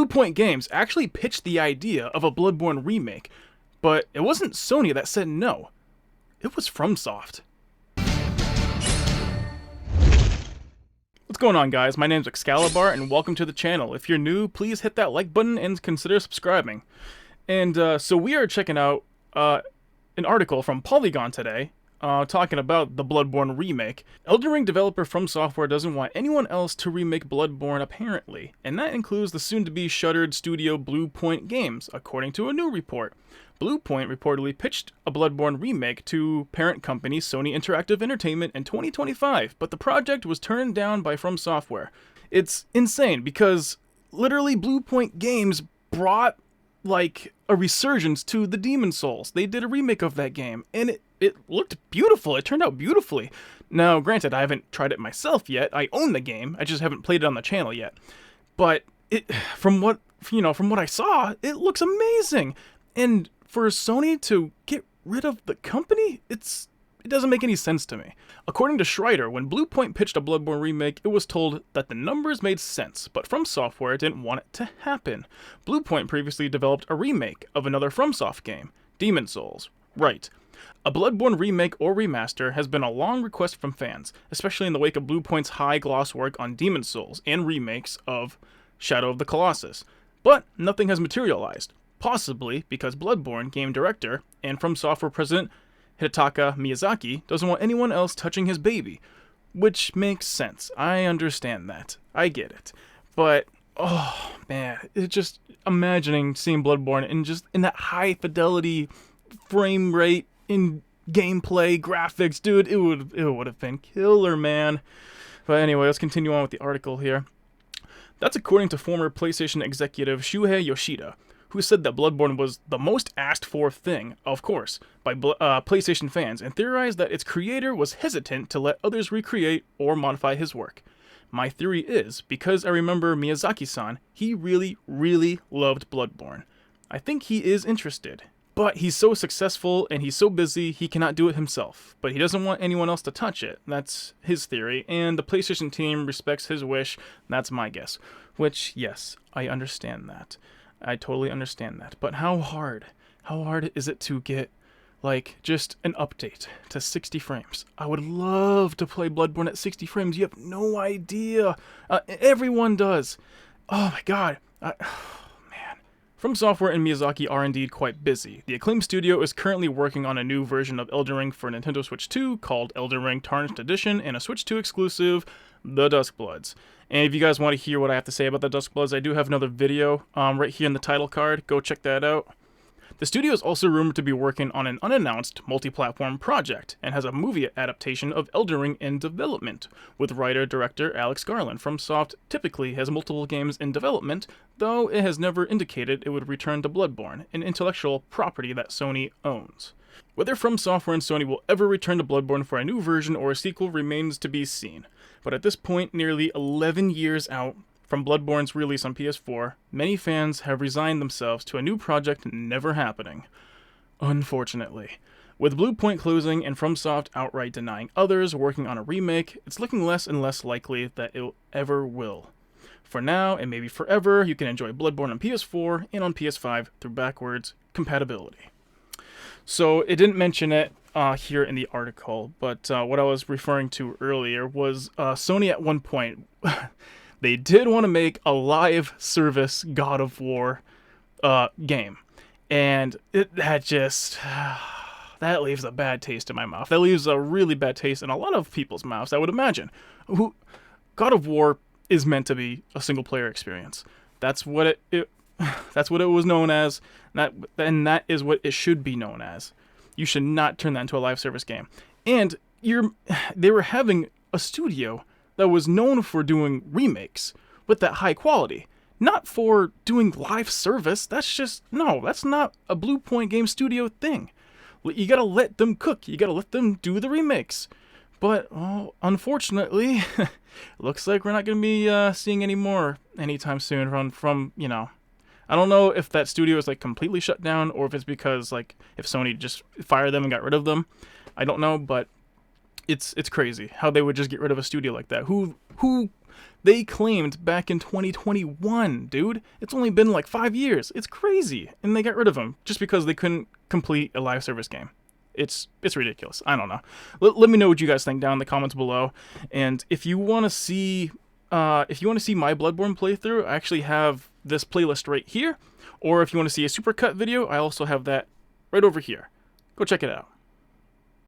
Bluepoint Games actually pitched the idea of a Bloodborne remake, but it wasn't Sony that said no. It was FromSoft. What's going on, guys? My name's Excalebar, and welcome to the channel. If you're new, please hit that like button and consider subscribing. And so we are checking out an article from Polygon today, talking about the Bloodborne remake. Elden Ring developer FromSoftware doesn't want anyone else to remake Bloodborne, apparently, and that includes the soon-to-be shuttered studio Bluepoint Games, according to a new report. Bluepoint reportedly pitched a Bloodborne remake to parent company Sony Interactive Entertainment in 2025, but the project was turned down by FromSoftware. It's insane because literally Bluepoint Games brought like a resurgence to the Demon Souls. They did a remake of that game, and it looked beautiful. It turned out beautifully. Now, granted, I haven't tried it myself yet. I own the game. I just haven't played it on the channel yet. But from what I saw, it looks amazing. And for Sony to get rid of the company, it doesn't make any sense to me. According to Schreider, when Bluepoint pitched a Bloodborne remake, it was told that the numbers made sense, but FromSoftware didn't want it to happen. Bluepoint previously developed a remake of another FromSoft game, Demon Souls. Right. A Bloodborne remake or remaster has been a long request from fans, especially in the wake of Bluepoint's high-gloss work on Demon Souls and remakes of Shadow of the Colossus. But nothing has materialized, possibly because Bloodborne game director and FromSoftware president Hidetaka Miyazaki doesn't want anyone else touching his baby, which makes sense. I understand that. I get it. But, oh man, it's just imagining seeing Bloodborne in that high fidelity frame rate in gameplay, graphics, dude, it would have been killer, man. But anyway, let's continue on with the article here. That's according to former PlayStation executive Shuhei Yoshida, who said that Bloodborne was the most asked for thing, of course, by PlayStation fans, and theorized that its creator was hesitant to let others recreate or modify his work. My theory is, because I remember Miyazaki-san, he really, really loved Bloodborne. I think he is interested. But he's so successful and he's so busy, he cannot do it himself. But he doesn't want anyone else to touch it. That's his theory, and the PlayStation team respects his wish. That's my guess. Which, yes, I understand that. I totally understand that. But how hard is it to get, like, just an update to 60 frames? I would love to play Bloodborne at 60 frames. You have no idea. Everyone does. Oh my god. FromSoftware and Miyazaki are indeed quite busy. The Acclaim Studio is currently working on a new version of Elden Ring for Nintendo Switch 2 called Elden Ring Tarnished Edition and a Switch 2 exclusive, The Duskbloods. And if you guys want to hear what I have to say about The Duskbloods, I do have another video right here in the title card. Go check that out. The studio is also rumored to be working on an unannounced multi-platform project and has a movie adaptation of Elden Ring in development, with writer-director Alex Garland. FromSoft typically has multiple games in development, though it has never indicated it would return to Bloodborne, an intellectual property that Sony owns. Whether FromSoftware and Sony will ever return to Bloodborne for a new version or a sequel remains to be seen, but at this point, nearly 11 years out from Bloodborne's release on PS4, many fans have resigned themselves to a new project never happening. Unfortunately. With Bluepoint closing and FromSoft outright denying others working on a remake, it's looking less and less likely that it ever will. For now, and maybe forever, you can enjoy Bloodborne on PS4 and on PS5 through backwards compatibility. So, it didn't mention it here in the article, but what I was referring to earlier was Sony at one point... They did want to make a live service God of War game. And that leaves a bad taste in my mouth. That leaves a really bad taste in a lot of people's mouths, I would imagine. God of War is meant to be a single-player experience. That's what it was known as, and that is what it should be known as. You should not turn that into a live service game. And they were having a studio that was known for doing remakes with that high quality, not for doing live service. That's not a Bluepoint Game Studio thing. You gotta let them cook. You gotta let them do the remakes. But, well, unfortunately, looks like we're not gonna be seeing any more anytime soon from I don't know if that studio is like completely shut down or if it's because like if Sony just fired them and got rid of them. I don't know, but it's crazy how they would just get rid of a studio like that. Who they claimed back in 2021, dude. It's only been like 5 years. It's crazy. And they got rid of them just because they couldn't complete a live service game. It's ridiculous. I don't know. Let me know what you guys think down in the comments below. And if you want to see my Bloodborne playthrough, I actually have this playlist right here. Or if you want to see a supercut video, I also have that right over here. Go check it out.